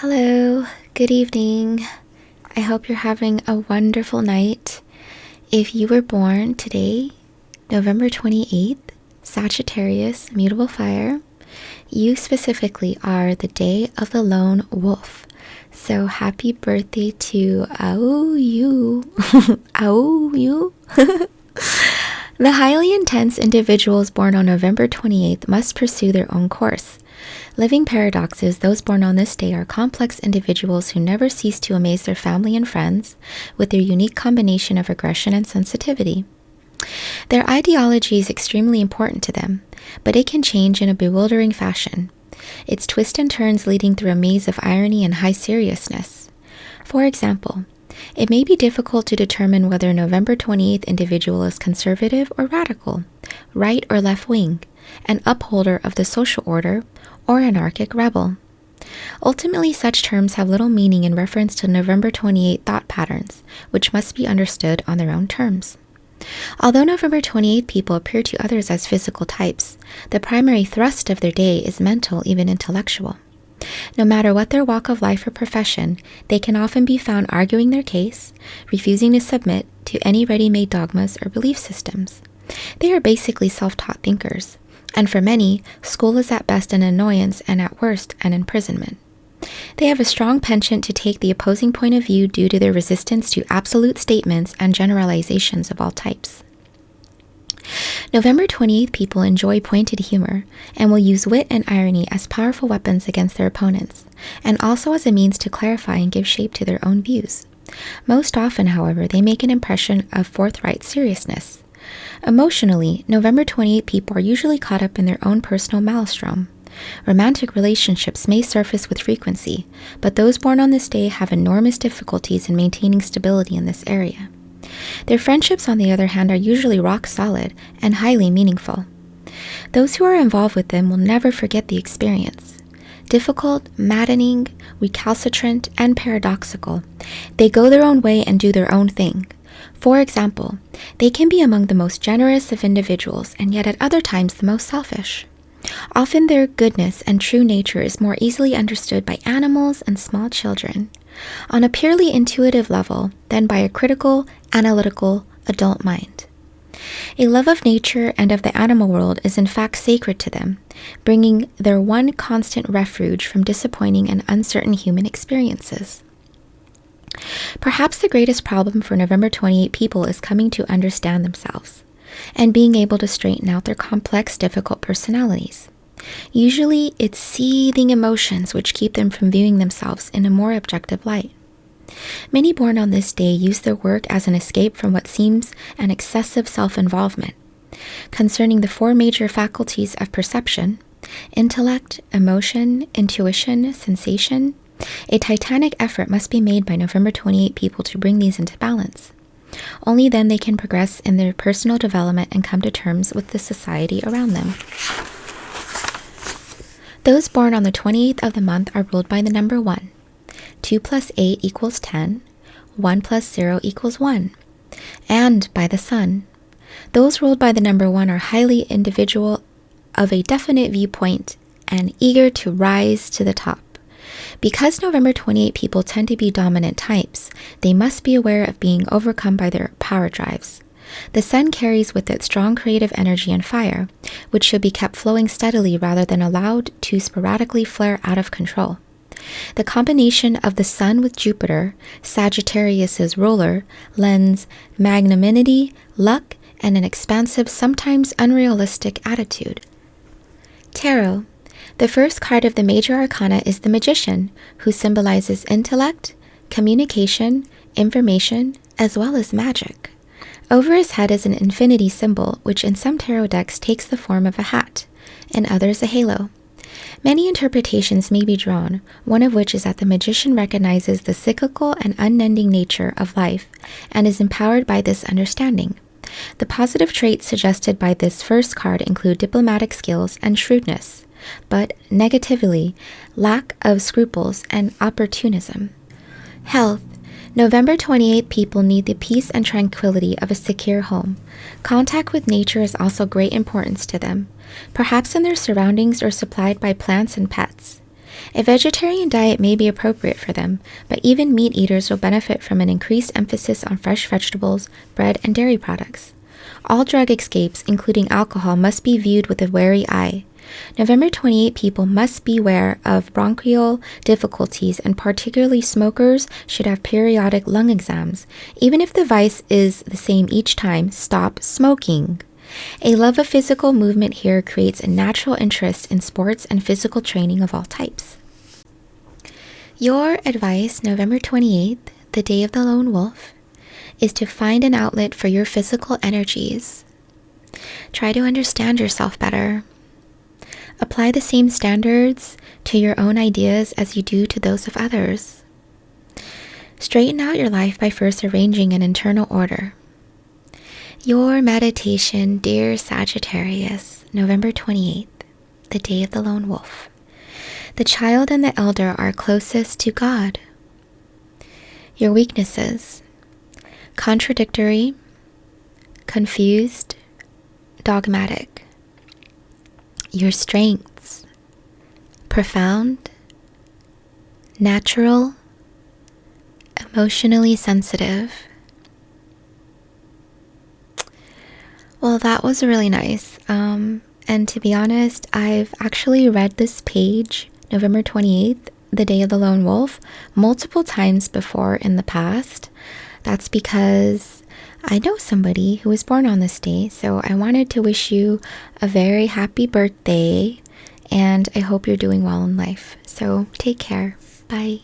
Hello, good evening. I hope you're having a wonderful night. If you were born today, November 28th, Sagittarius, mutable fire, you specifically are the day of the lone wolf. So happy birthday to you. you. The highly intense individuals born on November 28th must pursue their own course. Living paradoxes, those born on this day are complex individuals who never cease to amaze their family and friends with their unique combination of aggression and sensitivity. Their ideology is extremely important to them, but it can change in a bewildering fashion, its twists and turns leading through a maze of irony and high seriousness. For example, it may be difficult to determine whether a November 28th individual is conservative or radical, right or left wing, an upholder of the social order, or anarchic rebel. Ultimately, such terms have little meaning in reference to November 28 thought patterns, which must be understood on their own terms. Although November 28 people appear to others as physical types, the primary thrust of their day is mental, even intellectual. No matter what their walk of life or profession, they can often be found arguing their case, refusing to submit to any ready-made dogmas or belief systems. They are basically self-taught thinkers, and for many, school is at best an annoyance and at worst an imprisonment. They have a strong penchant to take the opposing point of view due to their resistance to absolute statements and generalizations of all types. November 28th people enjoy pointed humor and will use wit and irony as powerful weapons against their opponents, and also as a means to clarify and give shape to their own views. Most often, however, they make an impression of forthright seriousness. Emotionally, November 28 people are usually caught up in their own personal maelstrom. Romantic relationships may surface with frequency, but those born on this day have enormous difficulties in maintaining stability in this area. Their friendships, on the other hand, are usually rock solid and highly meaningful. Those who are involved with them will never forget the experience. Difficult, maddening, recalcitrant, and paradoxical, they go their own way and do their own thing. For example, they can be among the most generous of individuals and yet at other times the most selfish. Often their goodness and true nature is more easily understood by animals and small children, on a purely intuitive level than by a critical, analytical, adult mind. A love of nature and of the animal world is in fact sacred to them, bringing their one constant refuge from disappointing and uncertain human experiences. Perhaps the greatest problem for November 28 people is coming to understand themselves and being able to straighten out their complex, difficult personalities. Usually, it's seething emotions which keep them from viewing themselves in a more objective light. Many born on this day use their work as an escape from what seems an excessive self-involvement. Concerning the four major faculties of perception, intellect, emotion, intuition, sensation, a titanic effort must be made by November 28 people to bring these into balance. Only then they can progress in their personal development and come to terms with the society around them. Those born on the 28th of the month are ruled by the number 1. 2 plus 8 equals 10. 1 plus 0 equals 1. And by the sun. Those ruled by the number 1 are highly individual, of a definite viewpoint, and eager to rise to the top. Because November 28 people tend to be dominant types, they must be aware of being overcome by their power drives. The sun carries with it strong creative energy and fire, which should be kept flowing steadily rather than allowed to sporadically flare out of control. The combination of the sun with Jupiter, Sagittarius's ruler, lends magnanimity, luck, and an expansive, sometimes unrealistic attitude. Tarot. The first card of the major arcana is the Magician, who symbolizes intellect, communication, information, as well as magic. Over his head is an infinity symbol, which in some tarot decks takes the form of a hat, in others a halo. Many interpretations may be drawn, one of which is that the Magician recognizes the cyclical and unending nature of life and is empowered by this understanding. The positive traits suggested by this first card include diplomatic skills and shrewdness, but negatively, lack of scruples and opportunism. Health. November 28 people need the peace and tranquility of a secure home. Contact with nature is also great importance to them, perhaps in their surroundings or supplied by plants and pets. A vegetarian diet may be appropriate for them, but even meat eaters will benefit from an increased emphasis on fresh vegetables, bread, and dairy products. All drug escapes, including alcohol, must be viewed with a wary eye. November 28 people must beware of bronchial difficulties, and particularly smokers should have periodic lung exams. Even if the vice is the same each time, stop smoking. A love of physical movement here creates a natural interest in sports and physical training of all types. Your advice, November 28th, the day of the lone wolf, is to find an outlet for your physical energies. Try to understand yourself better. Apply the same standards to your own ideas as you do to those of others. Straighten out your life by first arranging an internal order. Your meditation, dear Sagittarius, November 28th, the day of the lone wolf. The child and the elder are closest to God. Your weaknesses: contradictory, confused, dogmatic. Your strengths: profound, natural, emotionally sensitive. Well, that was really nice. And to be honest, I've actually read this page, November 28th, the day of the lone wolf, multiple times before in the past. That's because I know somebody who was born on this day, so I wanted to wish you a very happy birthday, and I hope you're doing well in life. So take care. Bye.